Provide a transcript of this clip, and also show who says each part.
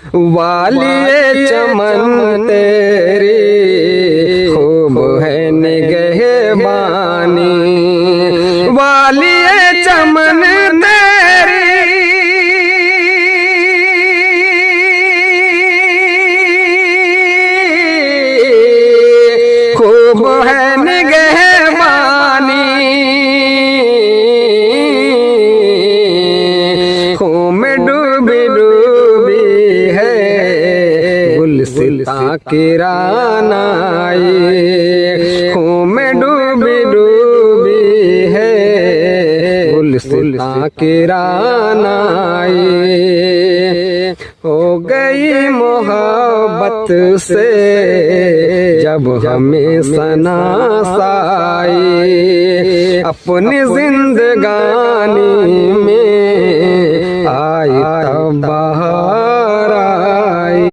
Speaker 1: वालिए चमन तेरी खूब है निगहबानी, वालिए चमन तेरी खूब है निगहबानी, खूब में डूबी डूबी है गुलसिता की रानाई, खूब में डूबी डूबी है गुलसिता की रानाई। हो गई मोहब्बत से जब हमें सनासाई, अपनी जिंदगानी में आई तबाही।